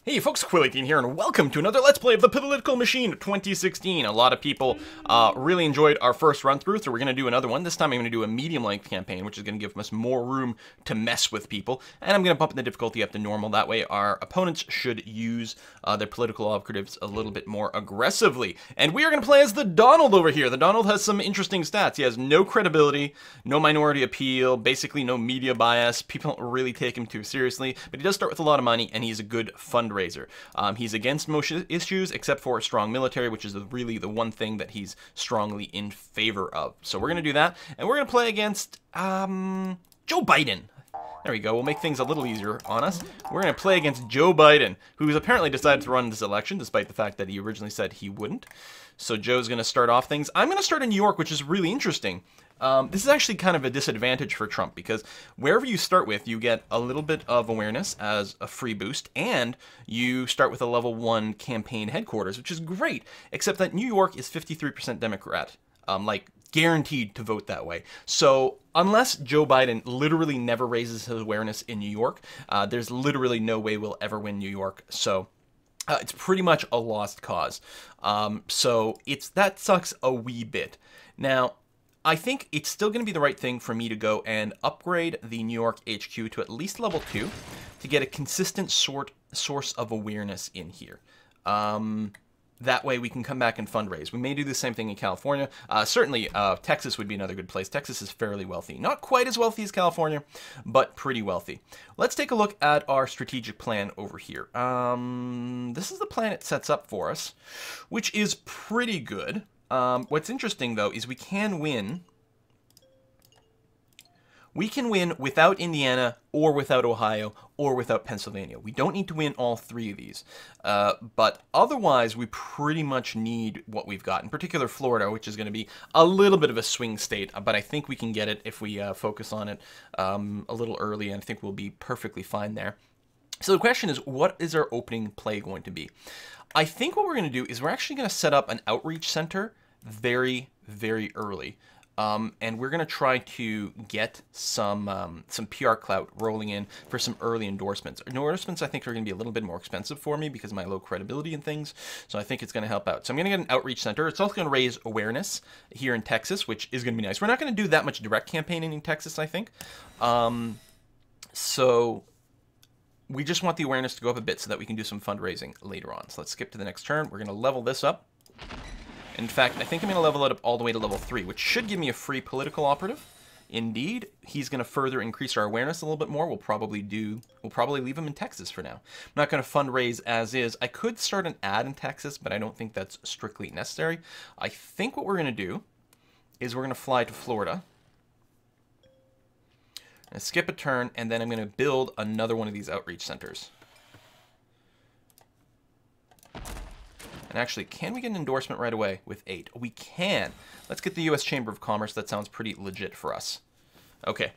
Hey folks, Quilly18 here, and welcome to another Let's Play of the Political Machine 2016. A lot of people really enjoyed our first run-through, so we're going to do another one. This time I'm going to do a medium-length campaign, which is going to give us more room to mess with people. And I'm going to bump the difficulty up to normal. That way our opponents should use their political operatives a little bit more aggressively. And we are going to play as the Donald over here. The Donald has some interesting stats. He has no credibility, no minority appeal, basically no media bias. People don't really take him too seriously, but he does start with a lot of money, and he's a good fundraiser. He's against most issues except for a strong military, which is really the one thing that he's strongly in favor of. So we're going to do that, and we're going to play against Joe Biden. There we go. We'll make things a little easier on us. We're going to play against Joe Biden, who's apparently decided to run this election, despite the fact that he originally said he wouldn't. So Joe's going to start off things. I'm going to start in New York, which is really interesting. This is actually kind of a disadvantage for Trump, because wherever you start with, you get a little bit of awareness as a free boost, and you start with a level 1 campaign headquarters, which is great, except that New York is 53% Democrat, like guaranteed to vote that way. So unless Joe Biden literally never raises his awareness in New York, there's literally no way we'll ever win New York. So it's pretty much a lost cause. So that sucks a wee bit. Now, I think it's still going to be the right thing for me to go and upgrade the New York HQ to at least level 2 to get a consistent source of awareness in here. That way we can come back and fundraise. We may do the same thing in California. Certainly, Texas would be another good place. Texas is fairly wealthy. Not quite as wealthy as California, but pretty wealthy. Let's take a look at our strategic plan over here. This is the plan it sets up for us, which is pretty good. What's interesting, though, is we can win. We can win without Indiana, or without Ohio, or without Pennsylvania. We don't need to win all 3 of these. But otherwise, we pretty much need what we've got. In particular, Florida, which is going to be a little bit of a swing state. But I think we can get it if we focus on it a little early, and I think we'll be perfectly fine there. So the question is, what is our opening play going to be? I think what we're going to do is we're actually going to set up an outreach center very, very early. And we're going to try to get some PR clout rolling in for some early endorsements. Endorsements, I think, are going to be a little bit more expensive for me because of my low credibility and things. So I think it's going to help out. So I'm going to get an outreach center. It's also going to raise awareness here in Texas, which is going to be nice. We're not going to do that much direct campaigning in Texas, I think. So we just want the awareness to go up a bit so that we can do some fundraising later on. So let's skip to the next turn. We're going to level this up. In fact, I think I'm going to level it up all the way to level 3, which should give me a free political operative. Indeed, he's going to further increase our awareness a little bit more. We'll probably leave him in Texas for now. I'm not going to fundraise as is. I could start an ad in Texas, but I don't think that's strictly necessary. I think what we're going to do is we're going to fly to Florida. And skip a turn, and then I'm going to build another one of these outreach centers. And actually, can we get an endorsement right away with 8? We can. Let's get the U.S. Chamber of Commerce. That sounds pretty legit for us. Okay.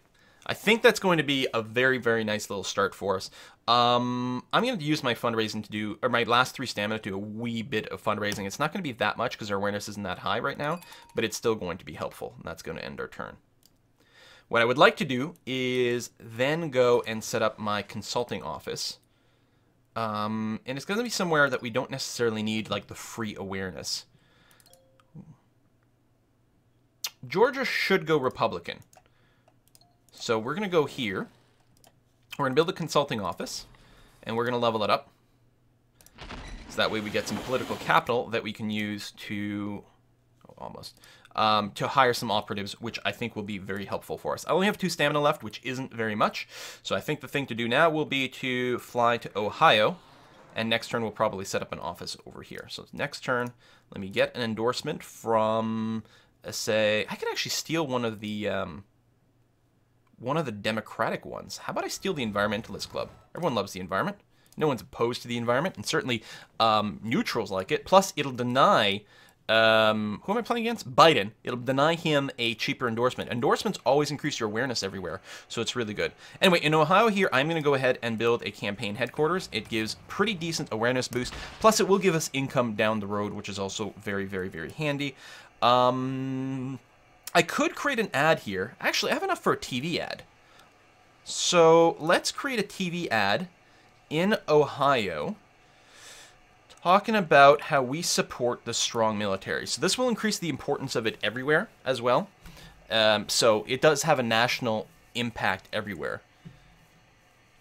I think that's going to be a very, very nice little start for us. I'm going to use my fundraising to do, or my last 3 stamina to do a wee bit of fundraising. It's not going to be that much because our awareness isn't that high right now, but it's still going to be helpful. And that's going to end our turn. What I would like to do is then go and set up my consulting office. And it's going to be somewhere that we don't necessarily need, like, the free awareness. Georgia should go Republican. So we're going to go here. We're going to build a consulting office, and we're going to level it up. So that way we get some political capital that we can use to... to hire some operatives, which I think will be very helpful for us. I only have 2 stamina left, which isn't very much. So I think the thing to do now will be to fly to Ohio. And next turn, we'll probably set up an office over here. So next turn, let me get an endorsement from, say, I could actually steal one of the Democratic ones. How about I steal the Environmentalist Club? Everyone loves the environment. No one's opposed to the environment, and certainly neutrals like it. Plus, it'll deny... who am I playing against? Biden. It'll deny him a cheaper endorsement. Endorsements always increase your awareness everywhere, so it's really good. Anyway, in Ohio here, I'm going to go ahead and build a campaign headquarters. It gives pretty decent awareness boost, plus it will give us income down the road, which is also very, very, very handy. I could create an ad here. Actually, I have enough for a TV ad. So let's create a TV ad in Ohio. talking about how we support the strong military. So this will increase the importance of it everywhere as well. So it does have a national impact everywhere.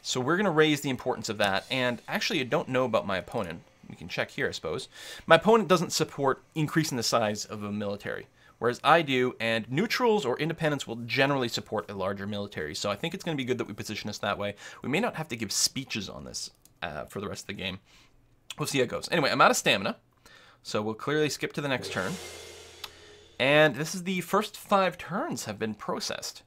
So we're going to raise the importance of that. And actually, I don't know about my opponent. We can check here, I suppose. My opponent doesn't support increasing the size of a military, whereas I do, and neutrals or independents will generally support a larger military. So I think it's going to be good that we position us that way. We may not have to give speeches on this for the rest of the game. We'll see how it goes. Anyway, I'm out of stamina, so we'll clearly skip to the next turn. And this is the first 5 turns have been processed.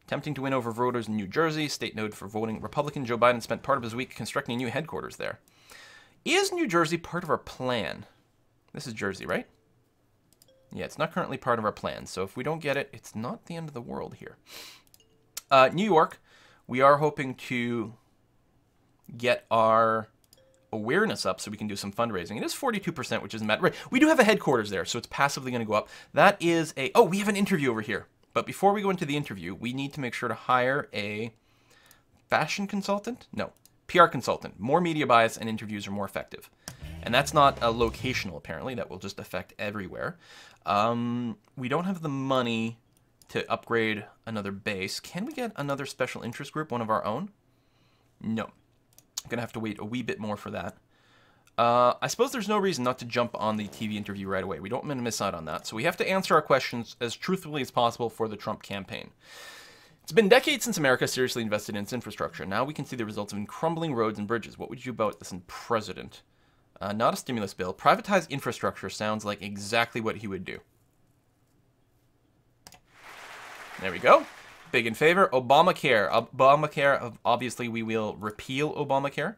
Attempting to win over voters in New Jersey, state known for voting Republican, Joe Biden spent part of his week constructing new headquarters there. Is New Jersey part of our plan? This is Jersey, right? Yeah, it's not currently part of our plan, so if we don't get it, it's not the end of the world here. New York, we are hoping to get our awareness up so we can do some fundraising. It is 42%, which isn't bad. Right, we do have a headquarters there, so it's passively going to go up. That is a... Oh, we have an interview over here. But before we go into the interview, we need to make sure to hire a fashion consultant? No, PR consultant. More media bias and interviews are more effective. And that's not a locational, apparently. That will just affect everywhere. We don't have the money to upgrade another base. Can we get another special interest group, one of our own? No. I'm going to have to wait a wee bit more for that. I suppose there's no reason not to jump on the TV interview right away. We don't want to miss out on that. So we have to answer our questions as truthfully as possible for the Trump campaign. It's been decades since America seriously invested in its infrastructure. Now we can see the results of crumbling roads and bridges. What would you do about this in president? Not a stimulus bill. Privatized infrastructure sounds like exactly what he would do. There we go. Big in favor. Obamacare. Obamacare, obviously we will repeal Obamacare.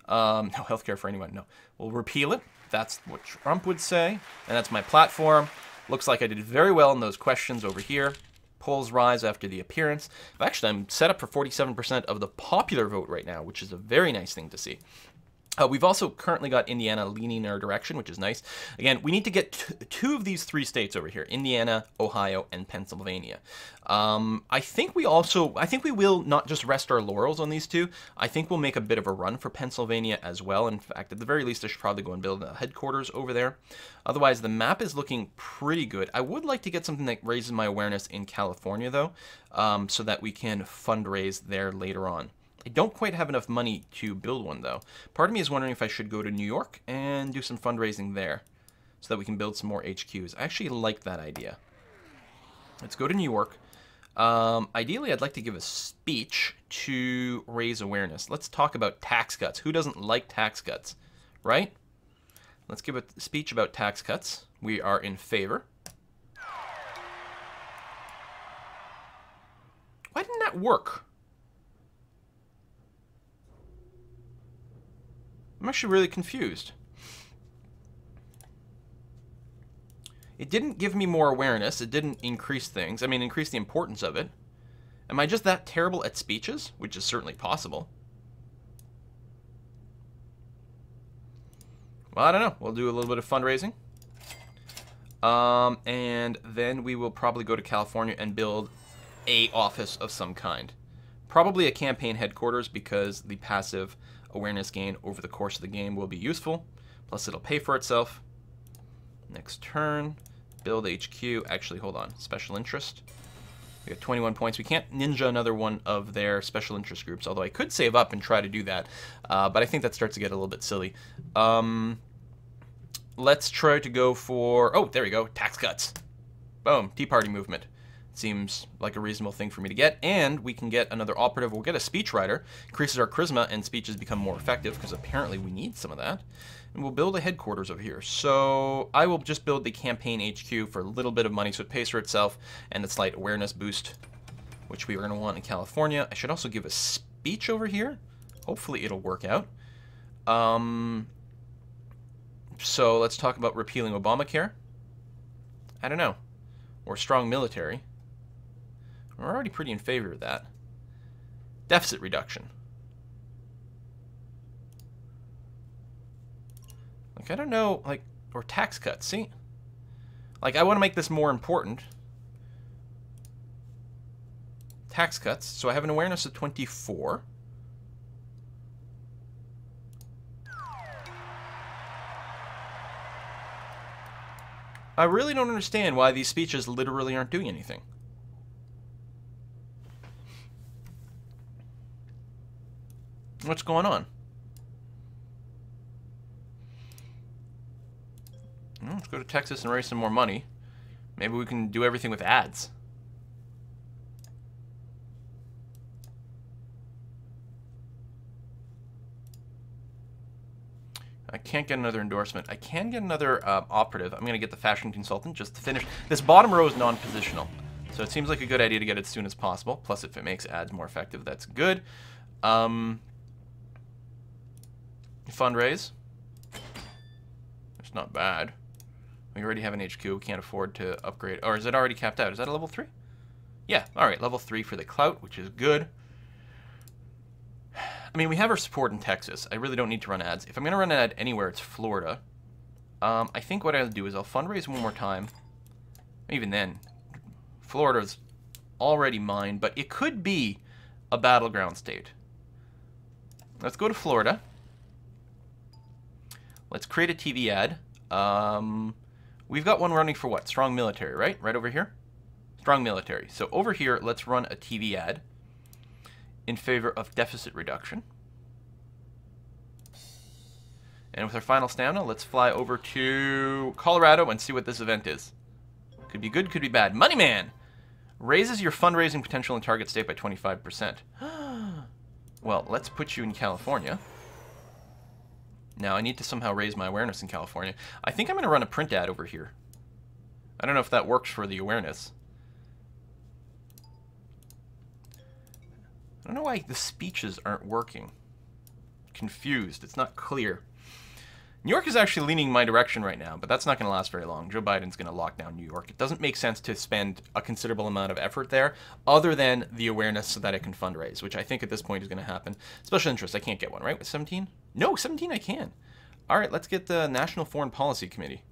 No healthcare for anyone, no. We'll repeal it. That's what Trump would say. And that's my platform. Looks like I did very well in those questions over here. Polls rise after the appearance. Actually, I'm set up for 47% of the popular vote right now, which is a very nice thing to see. We've also currently got Indiana leaning in our direction, which is nice. Again, we need to get 2 of these 3 states over here, Indiana, Ohio, and Pennsylvania. I think we will not just rest our laurels on these 2. I think we'll make a bit of a run for Pennsylvania as well. In fact, at the very least, I should probably go and build a headquarters over there. Otherwise, the map is looking pretty good. I would like to get something that raises my awareness in California, though, so that we can fundraise there later on. I don't quite have enough money to build one, though. Part of me is wondering if I should go to New York and do some fundraising there so that we can build some more HQs. I actually like that idea. Let's go to New York. Ideally, I'd like to give a speech to raise awareness. Let's talk about tax cuts. Who doesn't like tax cuts, right? Let's give a speech about tax cuts. We are in favor. Why didn't that work? I'm actually really confused. It didn't give me more awareness. It didn't increase things. I mean, increase the importance of it. Am I just that terrible at speeches? Which is certainly possible. Well, I don't know. We'll do a little bit of fundraising. And then we will probably go to California and build a office of some kind. Probably a campaign headquarters because the passive awareness gain over the course of the game will be useful. Plus, it'll pay for itself. Next turn, build HQ. Actually, hold on. Special interest. We got 21 points. We can't ninja another one of their special interest groups, although I could save up and try to do that. But I think that starts to get a little bit silly. Let's try to go for... Oh, there we go. Tax cuts. Boom. Tea Party movement. Seems like a reasonable thing for me to get, and we can get another operative. We'll get a speechwriter, increases our charisma, and speeches become more effective, because apparently we need some of that. And we'll build a headquarters over here. So I will just build the campaign HQ for a little bit of money, so it pays for itself, and the slight awareness boost, which we are going to want in California. I should also give a speech over here. Hopefully it'll work out. So let's talk about repealing Obamacare. I don't know. Or strong military. We're already pretty in favor of that. Deficit reduction. Like, I don't know, like, or tax cuts, see? Like, I want to make this more important. Tax cuts. So I have an awareness of 24. I really don't understand why these speeches literally aren't doing anything. What's going on? Well, let's go to Texas and raise some more money. Maybe we can do everything with ads. I can't get another endorsement. I can get another operative. I'm going to get the fashion consultant just to finish. This bottom row is non-positional, so it seems like a good idea to get it as soon as possible. Plus, if it makes ads more effective, that's good. Fundraise. It's not bad. We already have an HQ. We can't afford to upgrade. Or is it already capped out? Is that a level 3? Yeah. All right. Level 3 for the clout, which is good. I mean, we have our support in Texas. I really don't need to run ads. If I'm going to run an ad anywhere, it's Florida. I think what I'll do is I'll fundraise one more time. Even then, Florida's already mine, but it could be a battleground state. Let's go to Florida. Let's create a TV ad. We've got one running for what? Strong military, right? Right over here? Strong military. So over here, let's run a TV ad in favor of deficit reduction. And with our final stamina, let's fly over to Colorado and see what this event is. Could be good, could be bad. Money Man! Raises your fundraising potential in target state by 25%. Well, let's put you in California. Now, I need to somehow raise my awareness in California. I think I'm going to run a print ad over here. I don't know if that works for the awareness. I don't know why the speeches aren't working. Confused. It's not clear. New York is actually leaning my direction right now, but that's not going to last very long. Joe Biden's going to lock down New York. It doesn't make sense to spend a considerable amount of effort there, other than the awareness so that it can fundraise, which I think at this point is going to happen. Special interest, I can't get one, right? With 17? No, 17 I can. All right, let's get the National Foreign Policy Committee.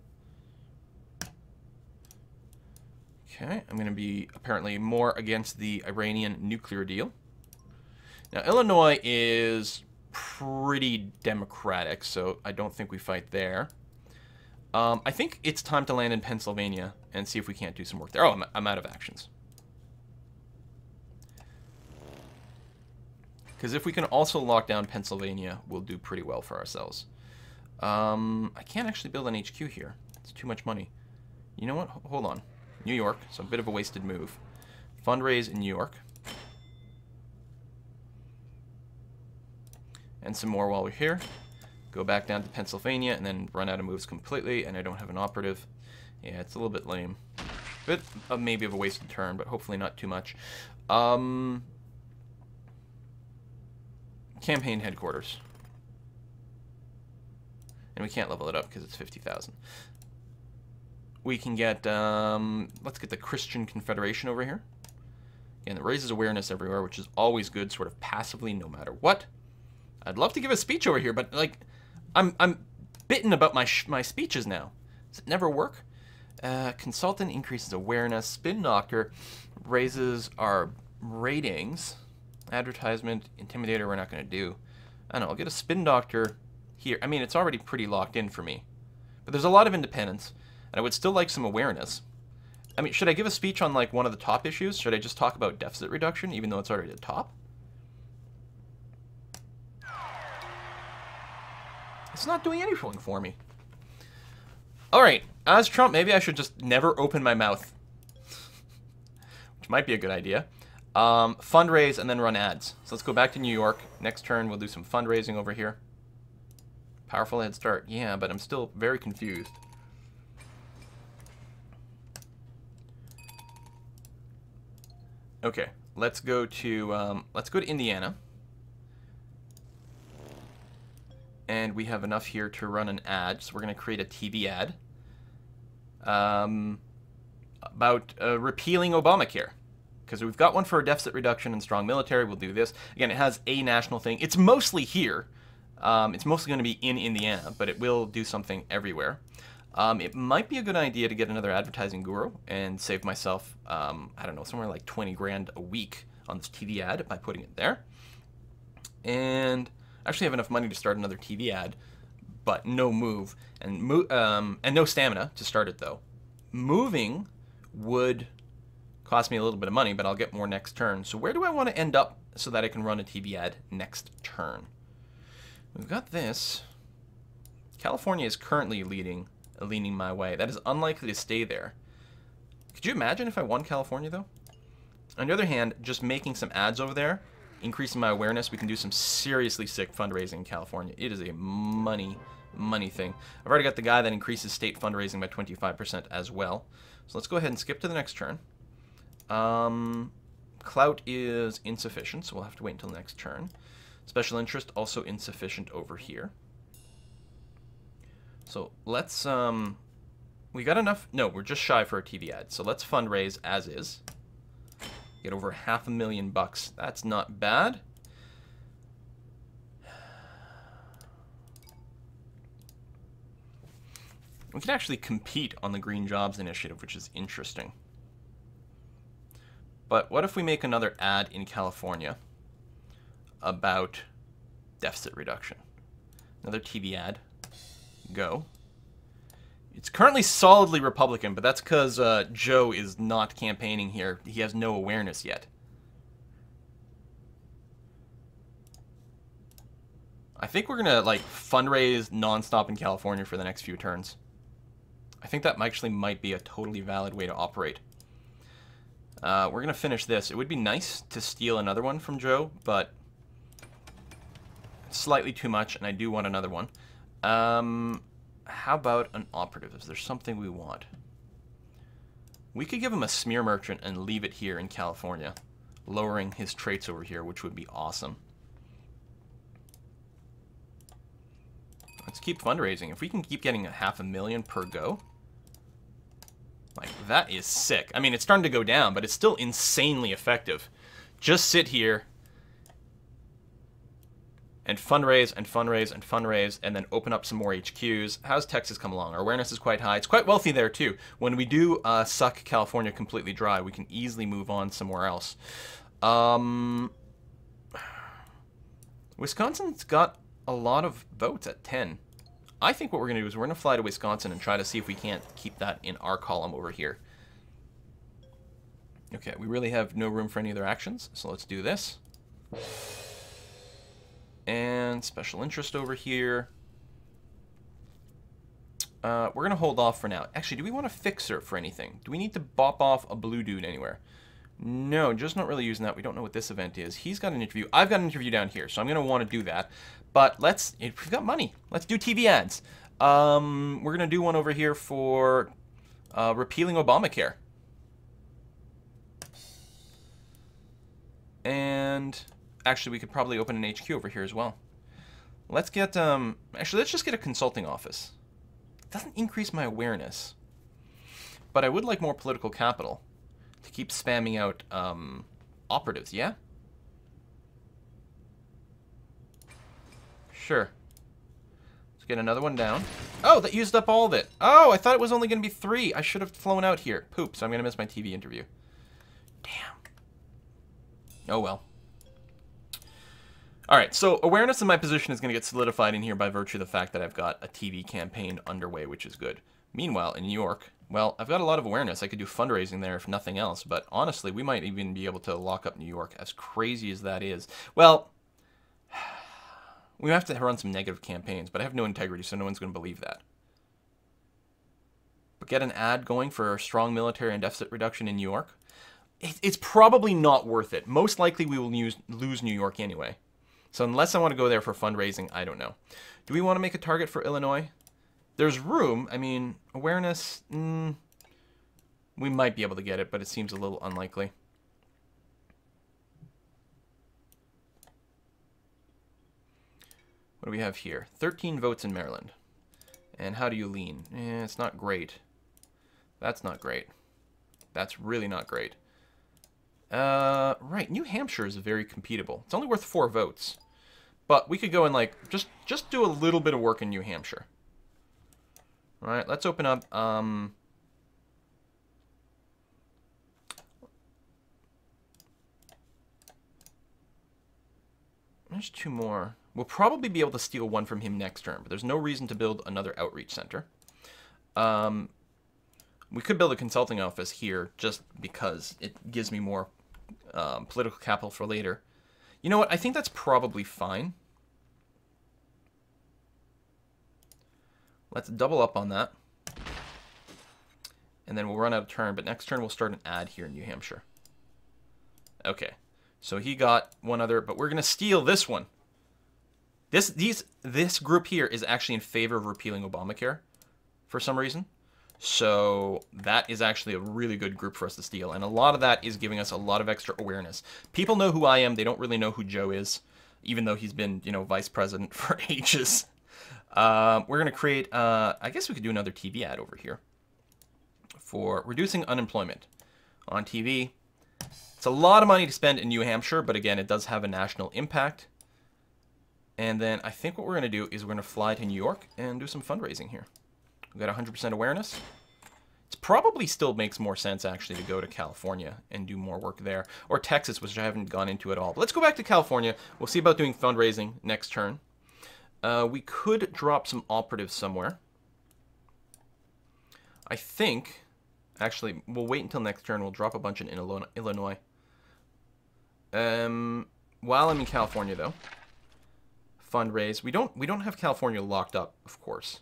Okay, I'm going to be apparently more against the Iranian nuclear deal. Now, Illinois is pretty democratic, so I don't think we fight there. I think it's time to land in Pennsylvania and see if we can't do some work there. Oh, I'm out of actions. Because if we can also lock down Pennsylvania, we'll do pretty well for ourselves. I can't actually build an HQ here. It's too much money. You know what? Hold on. New York, so a bit of a wasted move. Fundraise in New York. And some more while we're here. Go back down to Pennsylvania and then run out of moves completely, and I don't have an operative. Yeah, it's a little bit lame. Bit of maybe of a wasted turn, but hopefully not too much. Campaign headquarters. And we can't level it up because it's 50,000. We can get, let's get the Christian Confederation over here. Again, it raises awareness everywhere, which is always good, sort of passively, no matter what. I'd love to give a speech over here, but like, I'm bitten about my speeches now. Does it never work? Consultant increases awareness. Spin Doctor raises our ratings. Advertisement, Intimidator, we're not going to do. I don't know, I'll get a Spin Doctor here. I mean, it's already pretty locked in for me. But there's a lot of independence, and I would still like some awareness. I mean, should I give a speech on like one of the top issues? Should I just talk about deficit reduction, even though it's already at the top? It's not doing anything for me. Alright, as Trump, maybe I should just never open my mouth. Which might be a good idea. Fundraise and then run ads. So let's go back to New York. Next turn, we'll do some fundraising over here. Powerful head start. Yeah, but I'm still very confused. Okay, let's go to Indiana. And we have enough here to run an ad, so we're going to create a TV ad about repealing Obamacare. Because we've got one for deficit reduction and strong military. We'll do this. Again, it has a national thing. It's mostly here. It's mostly going to be in Indiana, but it will do something everywhere. It might be a good idea to get another advertising guru and save myself, I don't know, somewhere like 20 grand a week on this TV ad by putting it there. And I actually have enough money to start another TV ad, but no move and no stamina to start it though. moving would cost me a little bit of money, but I'll get more next turn. So where do I want to end up so that I can run a TV ad next turn? We've got this. California is currently leaning my way. That is unlikely to stay there. Could you imagine if I won California, though? On the other hand, just making some ads over there, increasing my awareness, we can do some seriously sick fundraising in California. It is a money thing. I've already got the guy that increases state fundraising by 25% as well. So let's go ahead and skip to the next turn. Clout is insufficient, so we'll have to wait until next turn. Special interest also insufficient over here. So let's, we got enough, no, we're just shy for a TV ad. So let's fundraise as is. Get over $500,000 bucks. That's not bad. We can actually compete on the Green Jobs Initiative, which is interesting. But what if we make another ad in California about deficit reduction? Another TV ad. Go. It's currently solidly Republican, but that's because Joe is not campaigning here. He has no awareness yet. I think we're going to, like, fundraise nonstop in California for the next few turns. I think that actually might be a totally valid way to operate. We're going to finish this. It would be nice to steal another one from Joe, but it's slightly too much, and I do want another one. How about an operative? Is there something we want? We could give him a smear merchant and leave it here in California, lowering his traits over here, which would be awesome. Let's keep fundraising. If we can keep getting $500,000 per go, like, that is sick. I mean, it's starting to go down, but it's still insanely effective. Just sit here and fundraise and fundraise and fundraise, and then open up some more HQs. How's Texas come along? Our awareness is quite high. It's quite wealthy there, too. When we do suck California completely dry, we can easily move on somewhere else. Wisconsin's got a lot of votes at 10. I think what we're going to do is we're going to fly to Wisconsin and try to see if we can't keep that in our column over here. Okay, we really have no room for any other actions, so let's do this. And special interest over here. We're going to hold off for now. Actually, do we want a fixer for anything? Do we need to bop off a blue dude anywhere? No, just not really using that. We don't know what this event is. He's got an interview. I've got an interview down here, so I'm going to want to do that. But let's, if we've got money, let's do TV ads. We're going to do one over here for repealing Obamacare. And actually, we could probably open an HQ over here as well. Let's get, actually, let's just get a consulting office. It doesn't increase my awareness. But I would like more political capital to keep spamming out operatives, yeah? Sure. Let's get another one down. Oh, that used up all of it. Oh, I thought it was only going to be 3. I should have flown out here. Poop, so I'm going to miss my TV interview. Damn. Oh, well. All right, so awareness in my position is going to get solidified in here by virtue of the fact that I've got a TV campaign underway, which is good. Meanwhile, in New York, well, I've got a lot of awareness. I could do fundraising there if nothing else, but honestly, we might even be able to lock up New York, as crazy as that is. Well, we have to run some negative campaigns, but I have no integrity, so no one's going to believe that. But get an ad going for strong military and deficit reduction in New York? It's probably not worth it. Most likely we will lose New York anyway. So unless I want to go there for fundraising, I don't know. Do we want to make a target for Illinois? There's room. I mean, awareness, we might be able to get it, but it seems a little unlikely. What do we have here? 13 votes in Maryland. And how do you lean? It's not great. That's not great. That's really not great. Right, New Hampshire is very competable. It's only worth 4 votes. But we could go and, like, just do a little bit of work in New Hampshire. All right, let's open up, there's 2 more. We'll probably be able to steal 1 from him next turn, but there's no reason to build another outreach center. We could build a consulting office here just because it gives me more political capital for later. You know what? I think that's probably fine. Let's double up on that. And then we'll run out of turn, but next turn we'll start an ad here in New Hampshire. Okay, so he got one other, but we're going to steal this one. This group here is actually in favor of repealing Obamacare for some reason. So that is actually a really good group for us to steal. And a lot of that is giving us a lot of extra awareness. People know who I am. They don't really know who Joe is, even though he's been, you know, vice president for ages. We're going to create, I guess we could do another TV ad over here for reducing unemployment on TV. It's a lot of money to spend in New Hampshire, but again, it does have a national impact. And then I think what we're going to do is we're going to fly to New York and do some fundraising here. We've got 100% awareness. It probably still makes more sense, actually, to go to California and do more work there. Or Texas, which I haven't gone into at all. But let's go back to California. We'll see about doing fundraising next turn. We could drop some operatives somewhere. I think, actually, we'll wait until next turn. We'll drop a bunch in Illinois. While I'm in California, though, fundraise. We don't have California locked up, of course.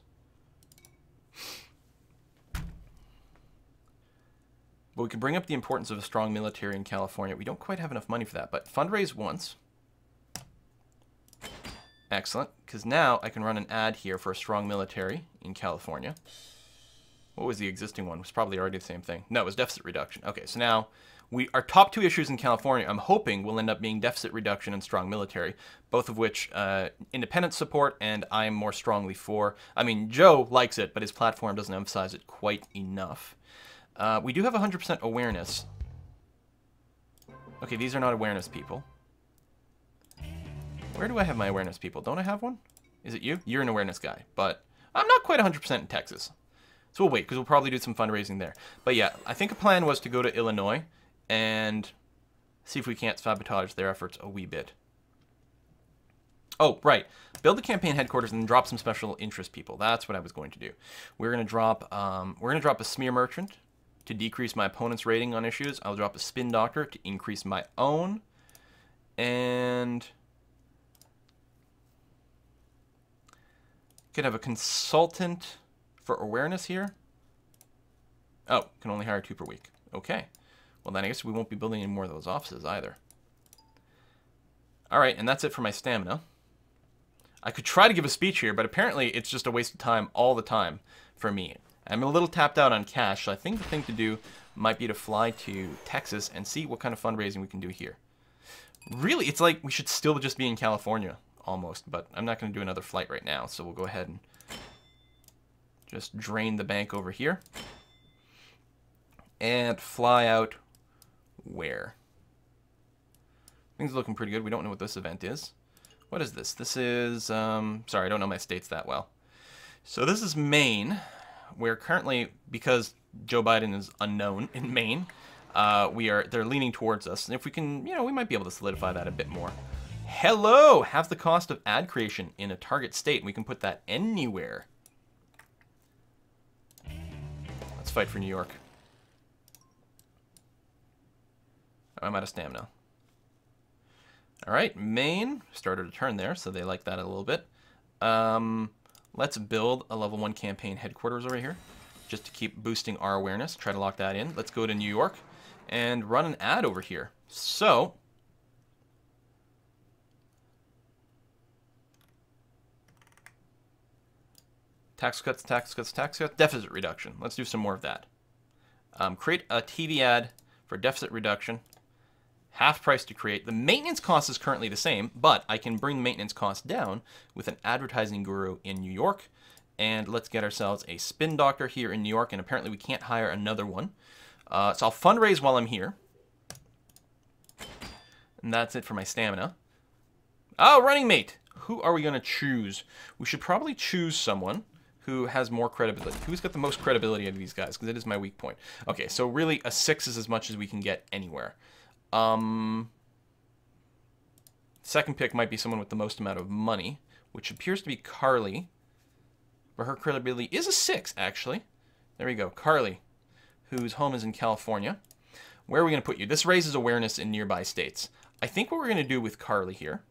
But we can bring up the importance of a strong military in California. We don't quite have enough money for that, but fundraise once. Excellent, because now I can run an ad here for a strong military in California. What was the existing one? It was probably already the same thing. No, it was deficit reduction. Okay, so now our top two issues in California, I'm hoping, will end up being deficit reduction and strong military, both of which independents support and I'm more strongly for. I mean, Joe likes it, but his platform doesn't emphasize it quite enough. We do have 100% awareness. Okay, these are not awareness people. Where do I have my awareness people? Don't I have one? Is it you? You're an awareness guy, but I'm not quite 100% in Texas. So we'll wait, because we'll probably do some fundraising there. But yeah, I think a plan was to go to Illinois and see if we can't sabotage their efforts a wee bit. Oh, right. Build the campaign headquarters and then drop some special interest people. That's what I was going to do. We're going to drop a smear merchant to decrease my opponent's rating on issues. I'll drop a spin doctor to increase my own. And could have a consultant for awareness here. Oh, can only hire 2 per week. Okay. Well, then I guess we won't be building any more of those offices either. All right, and that's it for my stamina. I could try to give a speech here, but apparently it's just a waste of time all the time for me. I'm a little tapped out on cash, so I think the thing to do might be to fly to Texas and see what kind of fundraising we can do here. Really, it's like we should still just be in California, almost, but I'm not going to do another flight right now, so we'll go ahead and just drain the bank over here. And fly out where? Things are looking pretty good. We don't know what this event is. What is this? This is, sorry, I don't know my states that well. So this is Maine. We're currently, because Joe Biden is unknown in Maine, they're leaning towards us. And if we can, we might be able to solidify that a bit more. Hello! Half the cost of ad creation in a target state. We can put that anywhere. Let's fight for New York. I'm out of stamina. All right, Maine started a turn there, so they like that a little bit. Let's build a level 1 campaign headquarters over here, just to keep boosting our awareness. Try to lock that in. Let's go to New York and run an ad over here. So, tax cuts, tax cuts, tax cuts, deficit reduction. Let's do some more of that. Create a TV ad for deficit reduction. Half price to create. The maintenance cost is currently the same, but I can bring the maintenance cost down with an advertising guru in New York. And let's get ourselves a spin doctor here in New York, and apparently we can't hire another one. So I'll fundraise while I'm here. And that's it for my stamina. Oh, running mate! Who are we going to choose? We should probably choose someone who has more credibility. Who's got the most credibility out of these guys? Because it is my weak point. Okay, so really a 6 is as much as we can get anywhere. Second pick might be someone with the most amount of money, which appears to be Carly. But her credibility is a 6, actually. There we go, Carly. whose home is in California. Where are we going to put you? This raises awareness in nearby states. I think what we're going to do with Carly here,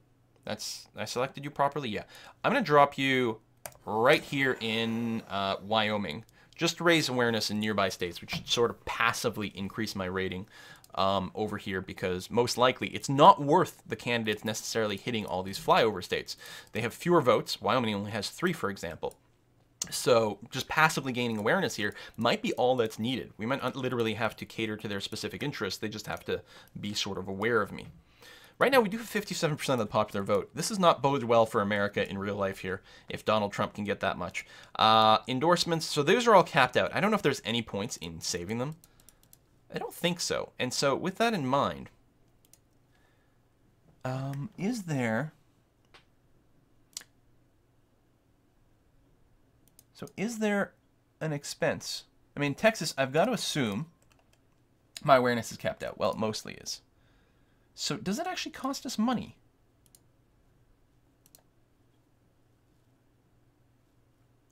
I selected you properly? Yeah. I'm going to drop you right here in Wyoming, just to raise awareness in nearby states, which should sort of passively increase my rating over here, because most likely it's not worth the candidates necessarily hitting all these flyover states. They have fewer votes. Wyoming only has 3, for example. So just passively gaining awareness here might be all that's needed. We might not literally have to cater to their specific interests. They just have to be sort of aware of me. Right now, we do have 57% of the popular vote. This does not bode well for America in real life here, if Donald Trump can get that much. Endorsements, so those are all capped out. I don't know if there's any points in saving them. I don't think so. And so with that in mind, is there... So is there an expense? I mean, Texas, I've got to assume my awareness is capped out. Well, it mostly is. So does it actually cost us money?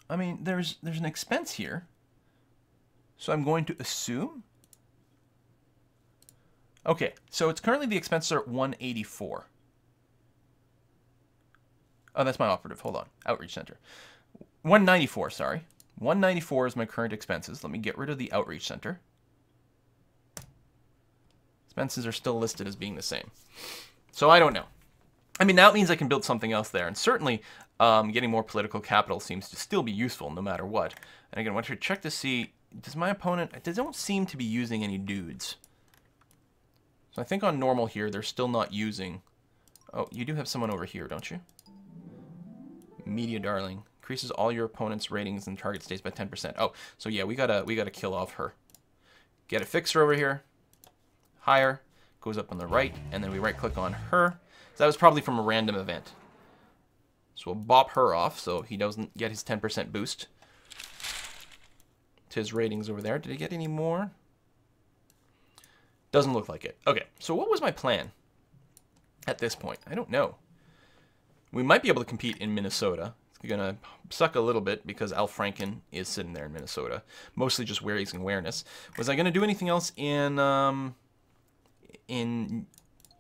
I mean, there's an expense here. So I'm going to assume. Okay, so it's currently the expenses are at 184. Oh, that's my operative. Hold on. Outreach center. 194, sorry. 194 is my current expenses. Let me get rid of the outreach center. Expenses are still listed as being the same. So I don't know. I mean, that means I can build something else there. And certainly getting more political capital seems to still be useful no matter what. And again, I want to check to see, does my opponent, they don't seem to be using any dudes. So I think on normal here, they're still not using, oh, you do have someone over here, don't you? Media Darling. Increases all your opponent's ratings and target states by 10%. Oh, so yeah, we gotta kill off her. Get a fixer over here. Hire. Goes up on the right, and then we right-click on her. So that was probably from a random event. So we'll bop her off so he doesn't get his 10% boost to his ratings over there. Did he get any more? Doesn't look like it. Okay, so what was my plan at this point? I don't know. We might be able to compete in Minnesota. It's going to suck a little bit because Al Franken is sitting there in Minnesota. Mostly just raising awareness. Was I going to do anything else in New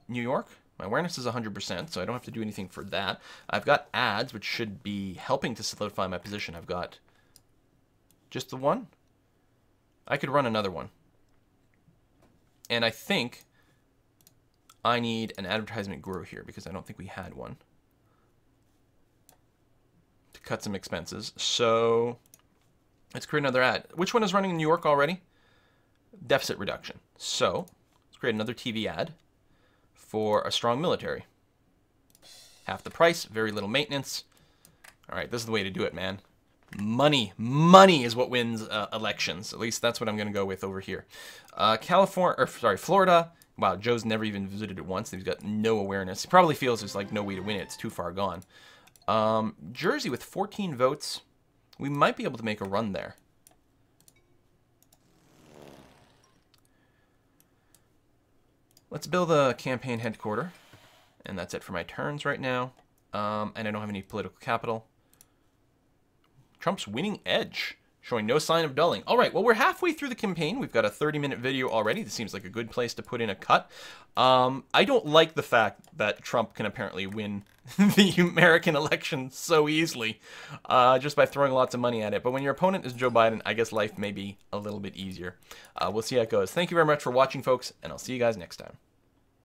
York? My awareness is 100%, so I don't have to do anything for that. I've got ads, which should be helping to solidify my position. I've got just the one. I could run another one. And I think I need an advertisement guru here because I don't think we had one to cut some expenses. So let's create another ad. Which one is running in New York already? Deficit reduction. So let's create another TV ad for a strong military. Half the price, very little maintenance. All right, this is the way to do it, man. Money. Money is what wins elections. At least that's what I'm going to go with over here. Florida. Wow, Joe's never even visited it once. He's got no awareness. He probably feels there's like no way to win it. It's too far gone. Jersey with 14 votes. We might be able to make a run there. Let's build a campaign headquarter. And that's it for my turns right now. And I don't have any political capital. Trump's winning edge, showing no sign of dulling. All right, well, we're halfway through the campaign. We've got a 30-minute video already. This seems like a good place to put in a cut. I don't like the fact that Trump can apparently win the American election so easily just by throwing lots of money at it. But when your opponent is Joe Biden, I guess life may be a little bit easier. We'll see how it goes. Thank you very much for watching, folks, and I'll see you guys next time.